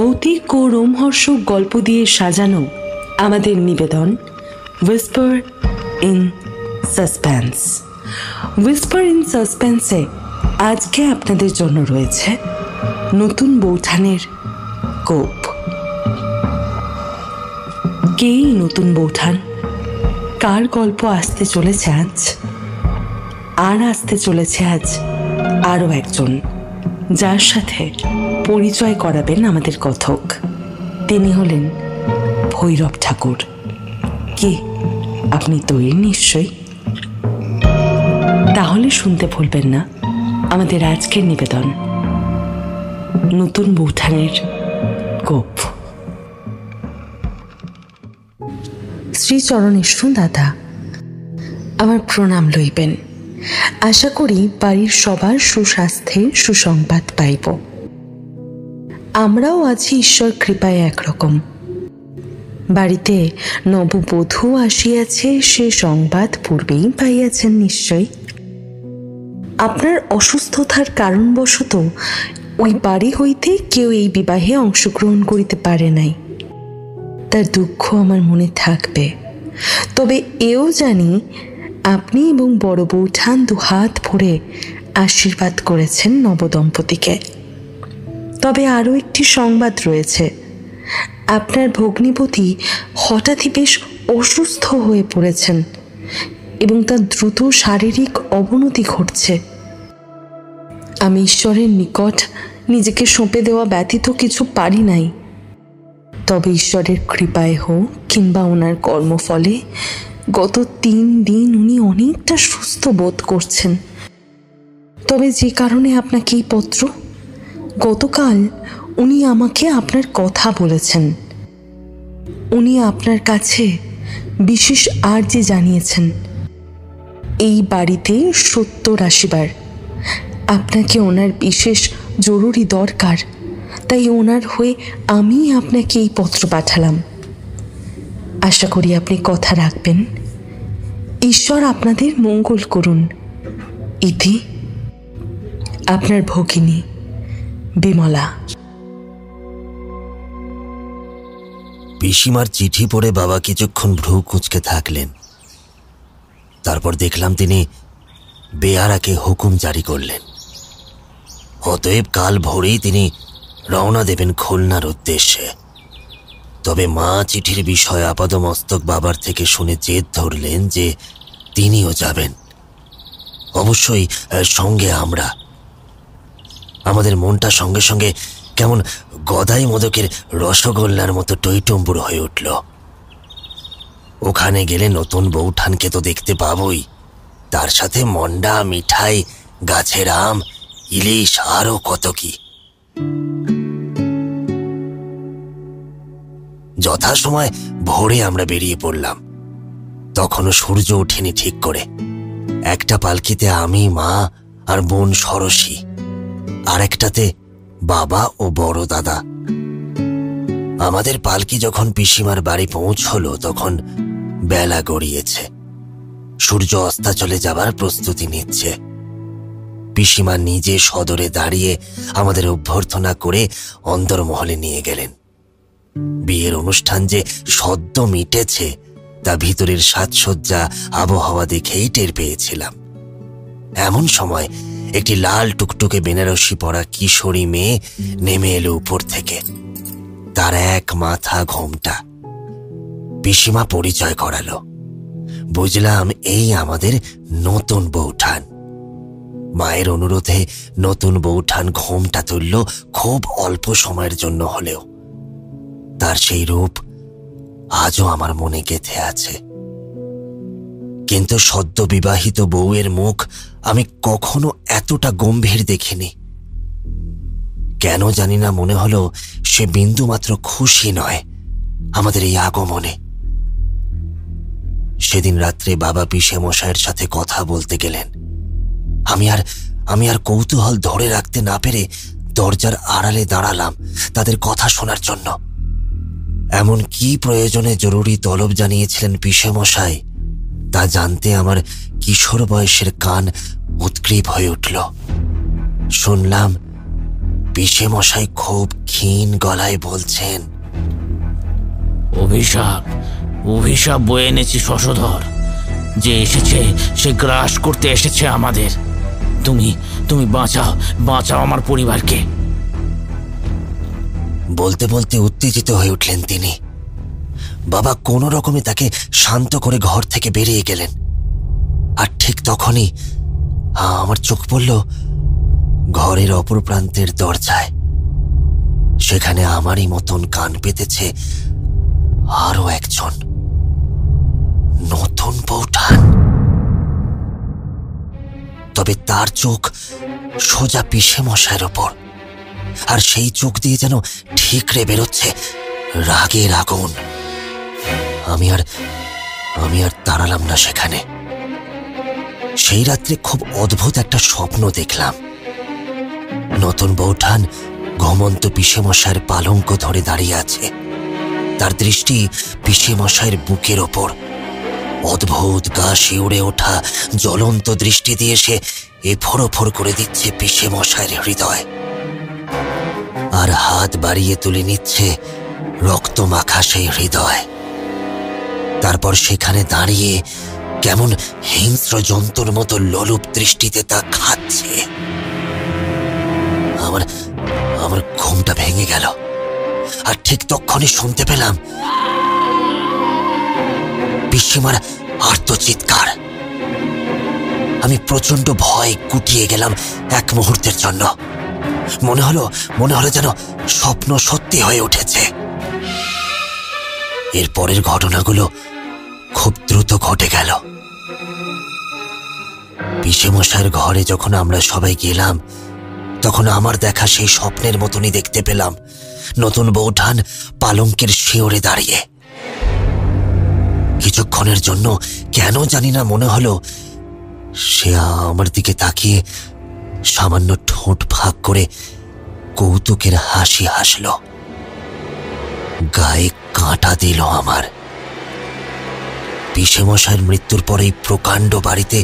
ভৌতিক ও রোমহর্ষক গল্প দিয়ে সাজানো আমাদের নিবেদন whisper in suspense. Whisper in সাসপেন্সে আজকে আপনাদের জন্য রয়েছে নতুন বৌঠানের কোপ। কে নতুন বৌঠান, কার গল্প আসতে চলেছে আজ? আর আসতে চলেছে আজ আরও একজন, যার সাথে পরিচয় করাবেন আমাদের কথক। তিনি হলেন ভৈরব ঠাকুর। কি আপনি তৈরি নিশ্চয়ই? তাহলে শুনতে ভুলবেন না আমাদের আজকের নিবেদন নতুন বৌঠানের কোপ। শ্রীচরণেশ্বর দাদা, আমার প্রণাম লইবেন। আশা করি বাড়ির সবার সুস্বাস্থ্যের সুসংবাদ পাইব। আমরাও আছি ঈশ্বর কৃপায় একরকম। বাড়িতে নববধূ আসিয়াছে সে সংবাদ পূর্বেই পাইয়াছেন নিশ্চয়। আপনার অসুস্থতার কারণবশত ওই বাড়ি হইতে কেউ এই বিবাহে অংশগ্রহণ করিতে পারে নাই। তার দুঃখ আমার মনে থাকবে। তবে এও জানি আপনি এবং বড় বৌঠান দুহাত ভরে আশীর্বাদ করেছেন নবদম্পতিকে। তবে আরও একটি সংবাদ রয়েছে। আপনার ভগ্নিপতি হঠাৎই বেশ অসুস্থ হয়ে পড়েছেন এবং তার দ্রুত শারীরিক অবনতি ঘটছে। আমি ঈশ্বরের নিকট নিজেকে সঁপে দেওয়া ব্যতীত কিছু পারি নাই। তবে ঈশ্বরের কৃপায় হোক কিংবা ওনার কর্মফলে গত 3 দিন উনি অনেকটা সুস্থ বোধ করছেন। তবে যে কারণে আপনাকে এই পত্র, গতকাল উনি আমাকে আপনার কথা বলেছেন। উনি আপনার কাছে বিশেষ আর্জি জানিয়েছেন এই বাড়িতে 70 আসিবার। আপনাকে ওনার বিশেষ জরুরি দরকার, তাই ওনার হয়ে আমি আপনাকে এই পত্র পাঠালাম। আশা করি আপনি কথা রাখবেন। ঈশ্বর আপনাদের মঙ্গল করুন। ইতি আপনার ভগিনী বিমলা। পিসিমার চিঠি পড়ে বাবা কিছুক্ষণ ভ্রু কুঁচকে থাকলেন। তারপর দেখলাম তিনি বেয়ারাকে হুকুম জারি করলেন। অতএব কাল ভোরেই তিনি রওনা দেবেন খুলনার উদ্দেশ্যে। তবে মা চিঠির বিষয় আপাদমস্তক বাবার থেকে শুনে জেদ ধরলেন যে তিনিও যাবেন, অবশ্যই সঙ্গে আমরা। আমাদের মনটা সঙ্গে সঙ্গে কেমন গদাই মোদকের রসগোল্লার মতো টইটম্বুর হয়ে উঠল। ওখানে গেলে নতুন বৌঠানকে তো দেখতে পাবই, তার সাথে মন্ডা, মিঠাই, গাছের আম, ইলিশ, আরও কত কি। যথাসময় ভোরে আমরা বেরিয়ে পড়লাম। তখনও সূর্য ওঠেনি ঠিক করে। একটা পালকিতে আমি, মা আর বোন সরসী, আর একটাতে বাবা ও বড় দাদা। আমাদের পালকি যখন পিসিমার বাড়ি পৌঁছল তখন বেলা গড়িয়েছে। সূর্য অস্তাচলে যাবার প্রস্তুতি নিচ্ছে। পিসিমা নিজে সদরে দাঁড়িয়ে আমাদের অভ্যর্থনা করে অন্দরমহলে নিয়ে গেলেন। বিয়ের অনুষ্ঠান যে সদ্য মিটেছে তা ভিতরের সাজসজ্জা, আবহাওয়া দেখেই টের পেয়েছিলাম। এমন সময় একটি লাল টুকটুকে বেনারসি পরা কিশোরী মেয়ে নেমে এলো উপর থেকে। তার এক মাথা ঘোমটা। পিসিমা পরিচয় করালো। বুঝলাম এই আমাদের নতুন বৌঠান। মায়ের অনুরোধে নতুন বৌঠান ঘোমটা তুলল খুব অল্প সময়ের জন্য হলেও। তার সেই রূপ আজও আমার মনে গেঁথে আছে। কিন্তু সদ্য বিবাহিত বউয়ের মুখ আমি কখনো এতটা গম্ভীর দেখিনি। কেন জানি না মনে হলো সে বিন্দুমাত্র খুশি নয় আমাদের এই আগমনে। সেদিন রাত্রে বাবা পিসে মশাইয়ের সাথে কথা বলতে গেলেন। আমি আর কৌতূহল ধরে রাখতে না পেরে দরজার আড়ালে দাঁড়ালাম তাদের কথা শোনার জন্য। এমন কি প্রয়োজনে জরুরি তলব জানিয়েছিলেন পিসে মশাই তা জানতে আমার কিশোর বয়সের কান উৎগ্রীব হয়ে উঠল। শুনলাম পিসে মশাই খুব ক্ষীণ গলায় বলছেন, অভিশাপ অভিশাপ বয়ে এনেছি শশধর। যে এসেছে সে গ্রাস করতে এসেছে আমাদের। তুমি তুমি বাঁচাও, বাঁচাও আমার পরিবারকে। বলতে বলতে উত্তেজিত হয়ে উঠলেন তিনি। বাবা কোনো রকমে তাকে শান্ত করে ঘর থেকে বেরিয়ে গেলেন। আর ঠিক তখনই আমার চোখ পড়ল ঘরের অপর প্রান্তের দরজায়। সেখানে আমারই মতন কান পেতেছে আরো একজন নতুন বৌঠান। তবে তার চোখ সোজা পিসে মশাইয়ের ওপর, আর সেই চোখ দিয়ে যেন ঠিকরে বেরোচ্ছে রাগের আগুন। আমি আর দাঁড়ালাম না সেখানে। সেই রাত্রে খুব অদ্ভুত একটা স্বপ্ন দেখলাম। নতুন বৌঠান ঘুমন্ত পিসে মশাইয়ের পালঙ্ক ধরে দাঁড়িয়ে আছে। তার দৃষ্টি পিসে মশাইয়ের বুকের ওপর। অদ্ভুত গা শিউরে ওঠা জ্বলন্ত দৃষ্টি দিয়ে সে এফোর ওফোর করে দিচ্ছে পিসে মশাইয়ের হৃদয়, আর হাত বাড়িয়ে তুলে নিচ্ছে রক্ত মাখা সেই হৃদয়। তারপর সেখানে দাঁড়িয়ে কেমন হিংস্র জন্তুর মতো লোলুপ দৃষ্টিতে তা খাচ্ছে। আমার ঘুমটা ভেঙে গেল, আর ঠিক তখনই শুনতে পেলাম পিসিমার আর্তচিৎকার। আমি প্রচন্ড ভয় গুটিয়ে গেলাম এক মুহূর্তের জন্য। মনে হলো যেন স্বপ্ন সত্যি হয়ে উঠেছে। এর পরের ঘটনাগুলো খুব দ্রুত ঘটে গেল। পিসে মশাইয়ের ঘরে যখন আমরা সবাই গেলাম, তখন আমার দেখা সেই স্বপ্নের মতনই দেখতে পেলাম নতুন বৌঠান পালঙ্কের শিওরে দাঁড়িয়ে। কিছুক্ষণের জন্য কেন জানি না মনে হলো সে আমার দিকে তাকিয়ে সামান্য ঠোঁট ফাঁক করে কৌতুকের হাসি হাসল। গায়ে কাঁটা দিল আমার। পিসে মশাইয়ের মৃত্যুর পরে এই প্রকাণ্ড বাড়িতে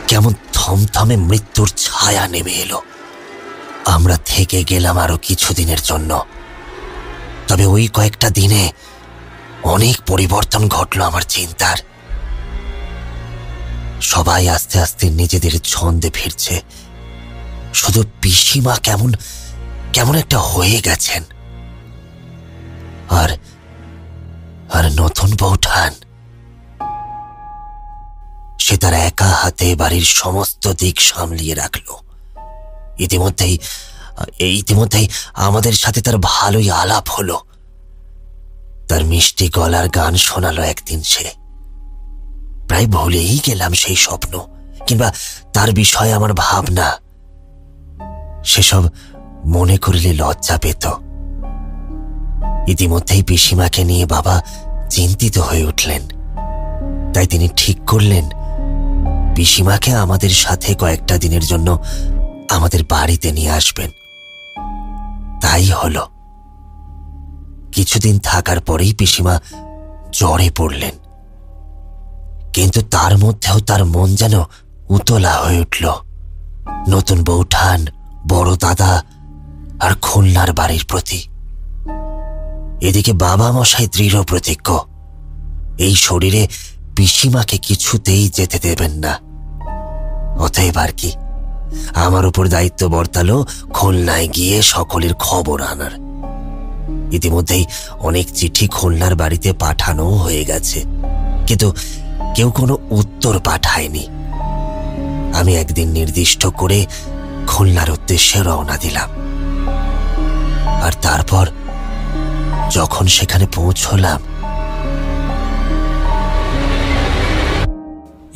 কেমন থমথমে মৃত্যুর ছায়া নেমে এলো। আমরা থেকে গেলাম আরো কিছুদিনের জন্য। তবে ওই কয়েকটা দিনে অনেক পরিবর্তন ঘটল আমার চিন্তার। সবাই আস্তে আস্তে নিজেদের ছন্দে ফিরছে। শুধু পিসিমা কেমন একটা হয়ে গেছেন। আর নতুন বৌঠান সে তার একা হাতে বাড়ির সমস্ত দিক সামলিয়ে রাখল। ইতিমধ্যেই আমাদের সাথে তার ভালোই আলাপ হলো। তার মিষ্টি গলার গান শোনালো একদিন সে। প্রায় ভুলেই গেলাম সেই স্বপ্ন কিংবা তার বিষয়ে আমার ভাবনা। সেসব মনে করলে লজ্জা পেত। ইতিমধ্যেই পিসিমাকে নিয়ে বাবা চিন্তিত হয়ে উঠলেন। তাই তিনি ঠিক করলেন পিসিমাকে আমাদের সাথে কয়েকটা দিনের জন্য আমাদের বাড়িতে নিয়ে আসবেন। তাই হলো। কিছুদিন থাকার পরেই পিসিমা জ্বরে পড়লেন। কিন্তু তার মধ্যেও তার মন যেন উতলা হয়ে উঠল নতুন বৌঠান, বড় দাদা আর খুলনার বাড়ির প্রতি। এদিকে বাবা মশাই দৃঢ় প্রতিজ্ঞ এই শরীরে পিসিমাকে কিছুতেই যেতে দেবেন না। অতএব আর কি, আমার উপর দায়িত্ব বর্তালো খুলনায় গিয়ে সকলের খবর আনার। ইতিমধ্যেই অনেক চিঠি খুলনার বাড়িতে পাঠানো হয়ে গেছে, কিন্তু কেউ কোনো উত্তর পাঠায়নি। আমি একদিন নির্দিষ্ট করে খুলনার উদ্দেশ্যে রওনা দিলাম। আর তারপর যখন সেখানে পৌঁছলাম,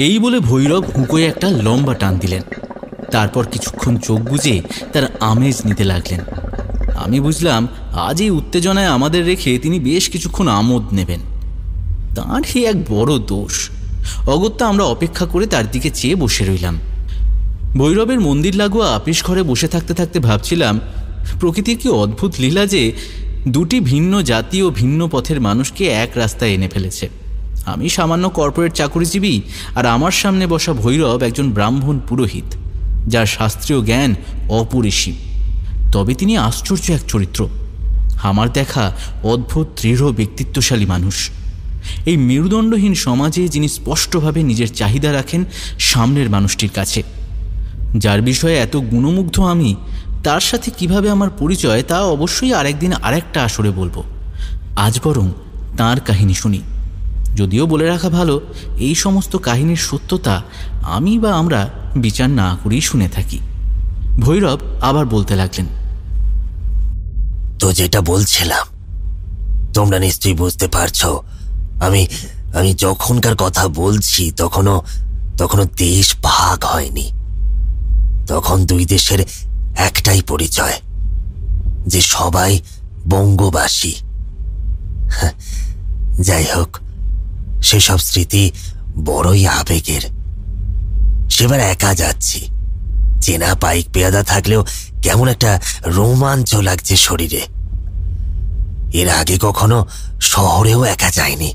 এই বলে ভৈরব হুঁকোয় একটা লম্বা টান দিলেন। তারপর কিছুক্ষণ চোখ বুজে তার আমেজ নিতে লাগলেন। আমি বুঝলাম আজ এই উত্তেজনায় আমাদের রেখে তিনি বেশ কিছুক্ষণ আমোদ নেবেন। তাঁর হে এক বড় দোষ। অগত্যা আমরা অপেক্ষা করে তার দিকে চেয়ে বসে রইলাম। ভৈরবের মন্দির লাগোয়া আপিস ঘরে বসে থাকতে থাকতে ভাবছিলাম প্রকৃতির কি অদ্ভুত লীলা যে দুটি ভিন্ন জাতি ও ভিন্ন পথের মানুষকে এক রাস্তায় এনে ফেলেছে। আমি সামান্য কর্পোরেট চাকুরিজীবী, আর আমার সামনে বসা ভৈরব একজন ব্রাহ্মণ পুরোহিত, যার শাস্ত্রীয় জ্ঞান অপরিসীম। তবে তিনি আশ্চর্য এক চরিত্র, আমার দেখা অদ্ভুত দৃঢ় ব্যক্তিত্বশালী মানুষ। এই মেরুদণ্ডহীন সমাজে যিনি স্পষ্টভাবে নিজের চাহিদা রাখেন সামনের মানুষটির কাছে। যার বিষয়ে এত গুণমুগ্ধ আমি, তার সাথে কিভাবে আমার পরিচয় তা অবশ্যই আরেকদিন আরেকটা আসরে বলবো। আজ বরং তাঁর কাহিনী শুনি। যদিও বলে রাখা ভালো, এই সমস্ত কাহিনীর সত্যতা আমি বা আমরা বিচার না করেই শুনে থাকি। ভৈরব আবার বলতে লাগলেন, তো যেটা বলছিলাম, তোমরা নিশ্চয়ই বুঝতে পারছো আমি আমি যখনকার কথা বলছি তখনও দেশ ভাগ হয়নি। তখন দুই দেশের একটাই পরিচয়, যে সবাই বঙ্গবাসী। যাই হোক, সেসব স্মৃতি বড়ই আবেগের। সেবার একা যাচ্ছি, চেনা পাইক পেয়াদা থাকলেও কেমন একটা রোমাঞ্চ লাগছে শরীরে। এর আগে কখনো শহরেও একা যাইনি,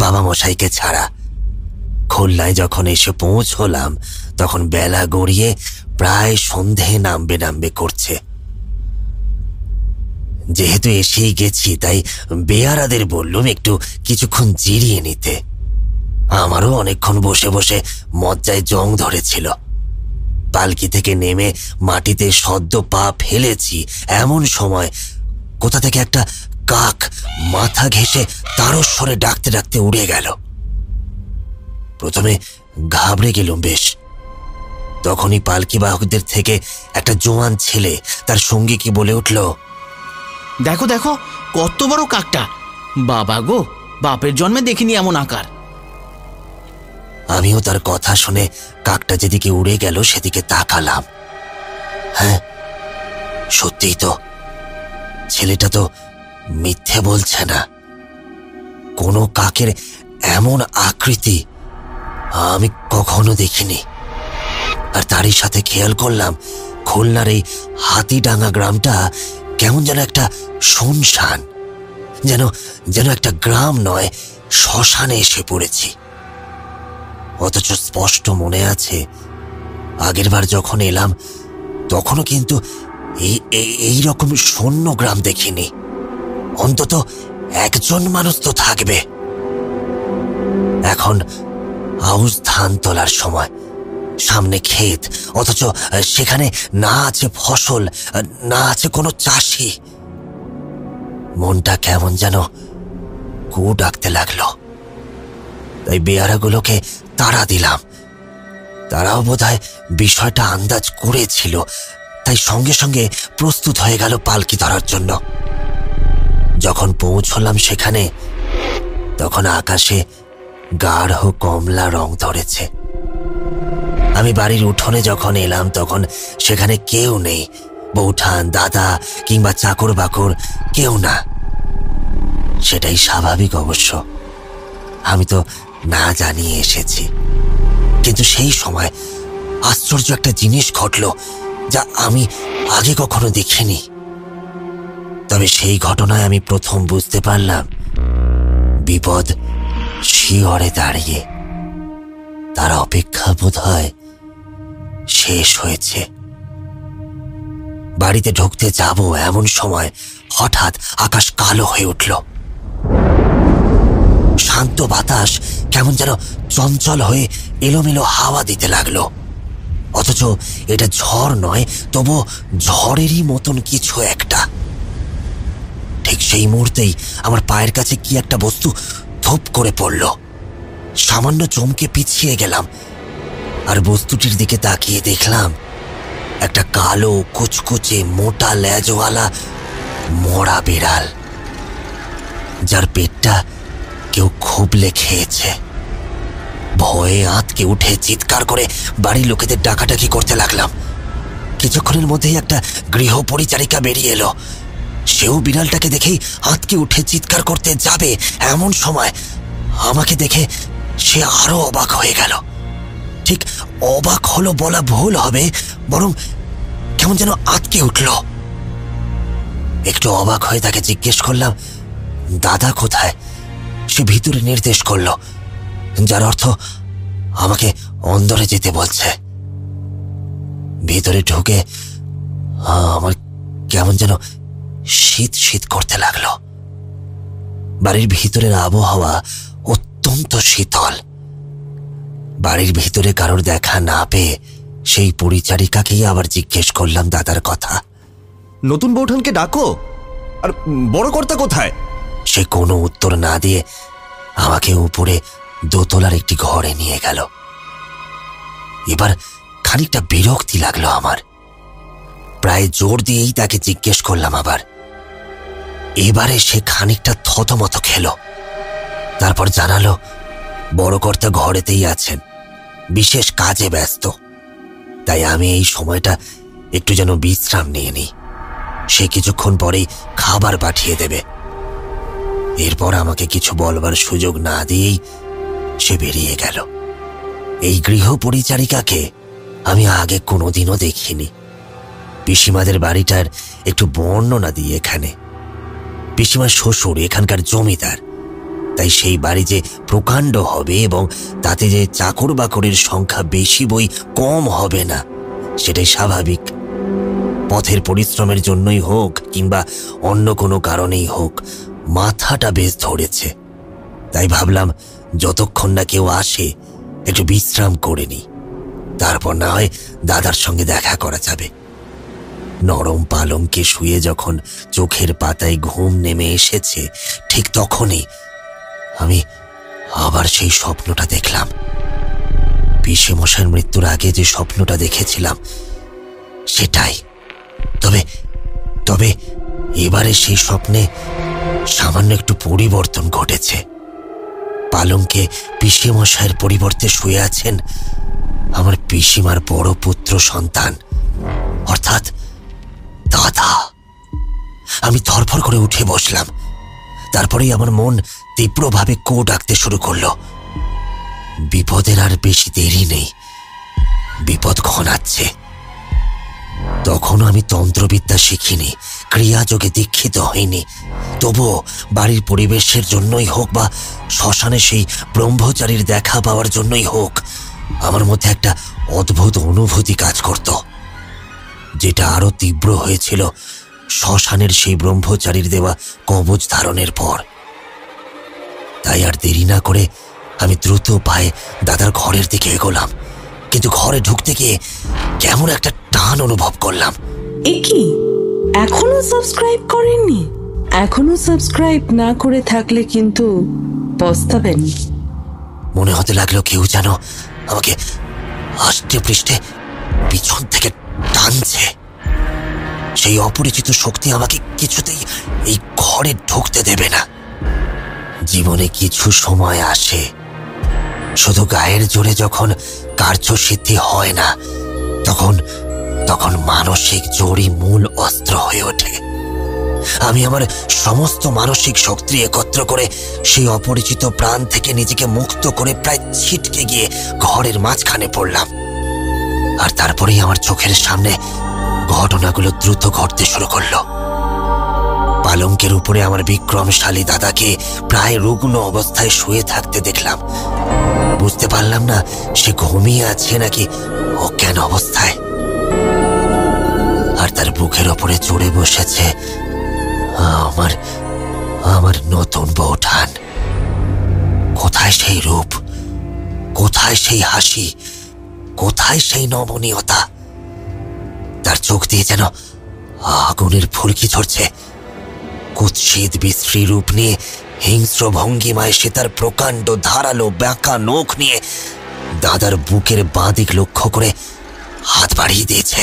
বাবা মশাইকে ছাড়া। খুলনায় যখন এসে পৌঁছলাম তখন বেলা গড়িয়ে প্রায় সন্ধে নামবে করছে। যেহেতু এসেই গেছি, তাই বেয়ারাদের বললুম একটু কিছুক্ষণ জিরিয়ে নিতে। আমারও অনেকক্ষণ বসে বসে মজ্জায় জং ধরেছিল। পালকি থেকে নেমে মাটিতে সদ্য পা ফেলেছি, এমন সময় কোথা থেকে একটা কাক মাথা ঘেঁষে তারস্বরে ডাকতে ডাকতে উড়ে গেল। প্রথমে ঘাবড়ে গেলুম বেশ। তখনই পালকি বাহকদের থেকে একটা জোয়ান ছেলে তার সঙ্গীকে বলে উঠল, দেখো দেখো কত বড় কাকটা! বাবা গো, বাপের জন্মে দেখিনি এমন আকার। আমিও তার কথা শুনে কাকটা যেদিকে উড়ে গেল সেদিকে তাকালাম। হ্যাঁ, সত্যিই তো, ছেলেটা তো মিথ্যে বলছে না। কোনো কাকের এমন আকৃতি আমি কখনো দেখিনি। আর তারই সাথে খেয়াল করলাম, খুলনার এই হাতিডাঙ্গা গ্রামটা কেমন যেন একটা শুনশান, যেন একটা গ্রাম নয়, শ্মশানে এসে পড়েছি। অথচ স্পষ্ট মনে আছে, আগেরবার যখন এলাম তখনও কিন্তু এই রকম শূন্য গ্রাম দেখিনি। অন্তত একজন মানুষ তো থাকবে। এখন আউশ ধান তোলার সময়, সামনে ক্ষেত, অথচ সেখানে না আছে ফসল, না আছে কোনো চাষি। মনটা কেমন যেন কু ডাকতে লাগলো। তাই বেয়ারাগুলোকে তাড়া দিলাম। তারাও বোধহয় বিষয়টা আন্দাজ করেছিল, তাই সঙ্গে সঙ্গে প্রস্তুত হয়ে গেল পালকি ধরার জন্য। যখন পৌঁছলাম সেখানে, তখন আকাশে গাঢ় কমলা রং ধরেছে। আমি বাড়ির উঠোনে যখন এলাম তখন সেখানে কেউ নেই, বৌঠান, দাদা কিংবা চাকর বাকর কেউ না। সেটাই স্বাভাবিক অবশ্য, আমি তো না জানিয়ে এসেছি। কিন্তু সেই সময় আশ্চর্য একটা জিনিস ঘটল, যা আমি আগে কখনো দেখিনি। তবে সেই ঘটনায় আমি প্রথম বুঝতে পারলাম, বিপদ শিয়রে দাঁড়িয়ে, তার অপেক্ষা বোধহয় শেষ হয়েছে। বাড়িতে ঢুকতে যাব এমন সময় হঠাৎ আকাশ কালো হয়ে উঠল। শান্ত বাতাস কেমন যেন চঞ্চল হয়ে এলোমেলো হাওয়া দিতে লাগলো। অথচ এটা ঝড় নয়, তবু ঝড়েরই মতন কিছু একটা। ঠিক সেই মুহূর্তেই আমার পায়ের কাছে কি একটা বস্তু ধপ করে পড়ল। সামান্য চমকে পিছিয়ে গেলাম, আর বস্তুটির দিকে তাকিয়ে দেখলাম একটা কালো কুচকুচে মোটা লেজওয়ালা মরা বিড়াল, যার পেটটা কেউ খুবলে খেয়েছে। ভয়ে আঁতকে উঠে চিৎকার করে বাড়ির লোকেদের ডাকাডাকি করতে লাগলাম। কিছুক্ষণের মধ্যেই একটা গৃহ পরিচারিকা বেরিয়ে এলো। সেও বিড়ালটাকে দেখেই আঁতকে উঠে চিৎকার করতে যাবে, এমন সময় আমাকে দেখে সে আরো অবাক হয়ে গেল। ঠিক অবাক হলো বলা ভুল হবে, বরং কেমন যেন আঁতকে উঠল। একটু অবাক হয়ে তাকে জিজ্ঞেস করলাম, দাদা কোথায়? সে ভিতরে নির্দেশ করল, যার অর্থ আমাকে অন্দরে যেতে বলছে। ভিতরে ঢুকে আমার কেমন যেন শীত শীত করতে লাগলো। বাড়ির ভিতরের আবহাওয়া অত্যন্ত শীতল। বাড়ির ভিতরে কারোর দেখা না পেয়ে সেই পরিচারিকাকেই আবার জিজ্ঞেস করলাম দাদার কথা। নতুন বৌঠানকে ডাকো, আর বড় কর্তা কোথায়? সে কোনো উত্তর না দিয়ে আমাকে উপরে দোতলার একটি ঘরে নিয়ে গেল। এবার খানিকটা বিরক্তি লাগলো আমার। প্রায় জোর দিয়েই তাকে জিজ্ঞেস করলাম আবার। এবারে সে খানিকটা থতমত খেল। তারপর জানালো বড় কর্তা ঘরেতেই আছেন, বিশেষ কাজে ব্যস্ত, তাই আমি এই সময়টা একটু যেন বিশ্রাম নিয়ে নিই। সে কিছুক্ষণ পরেই খাবার পাঠিয়ে দেবে। এরপর আমাকে কিছু বলবার সুযোগ না দিয়েই সে বেরিয়ে গেল। এই গৃহ পরিচারিকাকে আমি আগে কোনোদিনও দেখিনি। পিসিমাদের বাড়িটার একটু বর্ণনা দিই এখানে। পিসিমার শ্বশুর এখানকার জমিদার, তাই সেই বাড়ি যে প্রকাণ্ড হবে এবং তাতে যে চাকর বাকরের সংখ্যা বেশি বই কম হবে না, সেটাই স্বাভাবিক। পথের পরিশ্রমের জন্যই হোক কিংবা অন্য কোনো কারণেই হোক, মাথাটা বেশ ধরেছে। তাই ভাবলাম যতক্ষণ না কেউ আসে একটু বিশ্রাম করে নি, তারপর না হয় দাদার সঙ্গে দেখা করা যাবে। নরম পালঙ্কে শুয়ে যখন চোখের পাতায় ঘুম নেমে এসেছে, ঠিক তখনই আমি আবার সেই স্বপ্নটা দেখলাম। পিসেমশাইয়ের মৃত্যুর আগে যে স্বপ্নটা দেখেছিলাম সেটাই। তবে তবে এবারে সেই স্বপ্নে সামান্য একটু পরিবর্তন ঘটেছে। পালঙ্কে পিসেমশাইয়ের পরিবর্তে শুয়ে আছেন আমার পিসিমার বড় পুত্র সন্তান, অর্থাৎ দাদা। আমি ধরফর করে উঠে বসলাম। তারপরেই আমার মন তীব্রভাবে কো ডাকতে শুরু করলো। বিপদের আর বেশি দেরি নেই, বিপদ ঘনাচ্ছে। তখনও আমি তন্ত্রবিদ্যা শিখিনি, ক্রিয়াযোগে দীক্ষিত হইনি। তবুও বাড়ির পরিবেশের জন্যই হোক বা শ্মশানে সেই ব্রহ্মচারীর দেখা পাওয়ার জন্যই হোক, আমার মধ্যে একটা অদ্ভুত অনুভূতি কাজ করত, যেটা আরো তীব্র হয়েছিল শ্মশানের সেই ব্রহ্মচারীর দেওয়া কবচ ধারণের পর। তাই আর দেরি না করে আমি দ্রুত পায়ে দাদার ঘরের দিকে এগোলাম। কিন্তু ঘরে ঢুকতে গিয়ে কেমন একটা টান অনুভব করলাম। এ কি, এখনো সাবস্ক্রাইব করেননি? এখনো সাবস্ক্রাইব না করে থাকলে কিন্তু পস্তাবেন। মনে হতে লাগলো কেউ যেন আমাকে আষ্টে পৃষ্ঠে পিছন থেকে টানছে। সেই অপরিচিত শক্তি আমাকে কিছুতেই এই ঘরে ঢুকতে দেবে না। জীবনে কিছু সময় আসে, শুধু গায়ের জোরে যখন কার্যসিদ্ধি হয় না, তখন তখন মানসিক জোরই মূল অস্ত্র হয়ে ওঠে। আমি আমার সমস্ত মানসিক শক্তি একত্র করে সেই অপরিচিত প্রাণ থেকে নিজেকে মুক্ত করে প্রায় ছিটকে গিয়ে ঘরের মাঝখানে পড়লাম। আর তারপরেই আমার চোখের সামনে ঘটনাগুলো দ্রুত ঘটতে শুরু করলো। পালঙ্কের উপরে আমার বিক্রমশালী দাদাকে প্রায় রুগ্ন অবস্থায় শুয়ে থাকতে দেখলাম। বুঝতে পারলাম না সে ঘুমিয়ে আছে নাকি অজ্ঞান অবস্থায়। আর তার বুকের ওপরে চড়ে বসেছে আমার আমার নতুন বৌঠান। কোথায় সেই রূপ, কোথায় সেই হাসি, কোথায় সেই নমনীয়তা? তার চোখ দিয়ে যেন আগুনের ফুলকি ঝরছে। কুৎসিত বিশ্রী রূপ নিয়ে হিংস্র ভঙ্গিমায় সে তার প্রকাণ্ড ধারালো বাঁকা নখ নিয়ে দাদার বুকের বাঁ দিক লক্ষ্য করে হাত বাড়িয়ে দিয়েছে।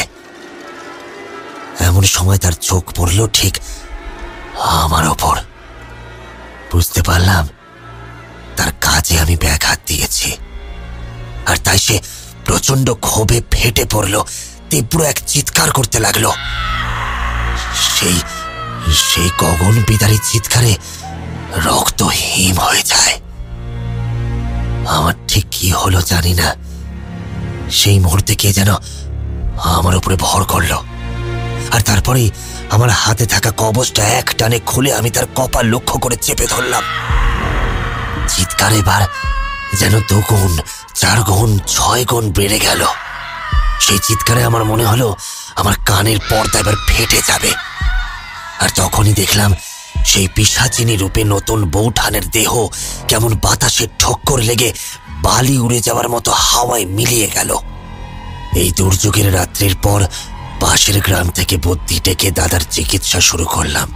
এমন সময় তার চোখ পড়ল ঠিক আমার ওপর। বুঝতে পারলাম তার কাজে আমি ব্যাঘাত দিয়েছি, আর তাই সে প্রচন্ড ক্ষোভে ফেটে পড়ল, তীব্র এক চিৎকার করতে লাগলো। সেই সেই গগন বিদারী চিৎকারে রক্ত হিম হয়ে যায়। আমার ঠিক কি হলো জানি না, সেই মুহূর্তে কে যেন আমার উপরে ভর করলো, আর তারপরেই আমার হাতে থাকা কবচটা এক টানে খুলে আমি তার কপাল লক্ষ্য করে চেপে ধরলাম। চিৎকার এবার যেন 2 গুণ, 4 গুণ, 6 গুণ বেড়ে গেল। সেই চিৎকারে আমার মনে হলো আমার কানের পর্দা এবার ফেটে যাবে। আর তখনই দেখলাম সেই পিশাচিনী রূপে নতুন বৌঠানের দেহ কেমন বাতাসে ঠক্কর লেগে বালি উড়ে যাওয়ার মতো হাওয়ায় মিলিয়ে গেল। এই দুর্যোগের রাত্রির পর পাশের গ্রাম থেকে বুদ্ধি ডেকে দাদার চিকিৎসা শুরু করলাম।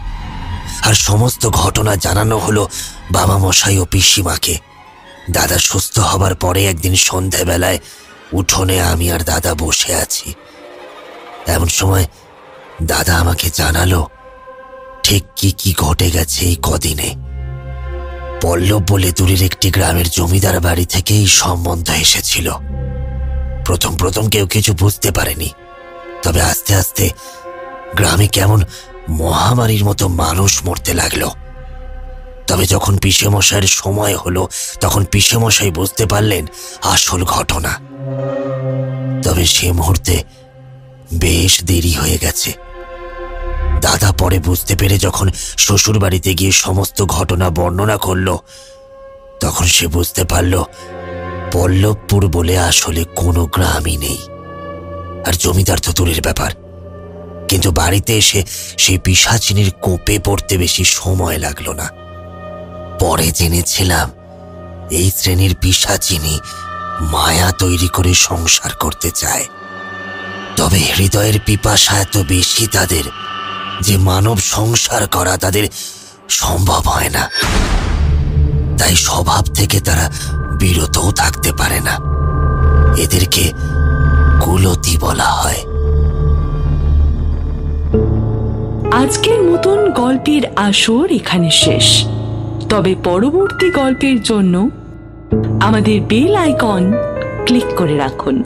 আর সমস্ত ঘটনা জানানো হলো বাবা মশাই ও পিসিমাকে। দাদা সুস্থ হবার পরে একদিন সন্ধ্যাবেলায় উঠোনে আমি আর দাদা বসে আছি। এমন সময় দাদা আমাকে জানালো ঠিক কি ঘটে গেছে এই কদিনে। পল্লব বলে দূরের একটি গ্রামের জমিদার বাড়ি থেকে এই সম্বন্ধ এসেছিল। প্রথম কেউ কিছু বুঝতে পারেনি, তবে আস্তে আস্তে গ্রামে কেমন মহামারীর মতো মানুষ মরতে লাগলো। তবে যখন পিসেমশাইয়ের সময় হলো তখন পিসেমশাই বুঝতে পারলেন আসল ঘটনা। তবে সে মুহূর্তে বেশ দেরি হয়ে গেছে। দাদা পরে বুঝতে পেরে যখন শ্বশুর বাড়িতে গিয়ে সমস্ত ঘটনা বর্ণনা করলো, তখন সে বুঝতে পারল পল্লবপুর বলে আসলে কোনো গ্রামই নেই। আর জমিদার তো দূরের ব্যাপার, কিন্তু বাড়িতে এসে সেই পিশাচিনীর কোপে পড়তে বেশি সময় লাগলো না। পরে জেনেছিলাম এই শ্রেণীর পিশাচিনী মায়া তৈরি করে সংসার করতে চায়। তবে হৃদয়ের পিপাসা এত বেশি তাদের যে মানব সংসার করা তাদের সম্ভব হয় না। তাই স্বভাব থেকে তারা বিরতও থাকতে পারে না। এদেরকে কুলতি বলা হয়। আজকের মতন গল্পের আসর এখানে শেষ। তবে পরবর্তী গল্পের জন্য আমাদের বেল আইকন ক্লিক করে রাখুন।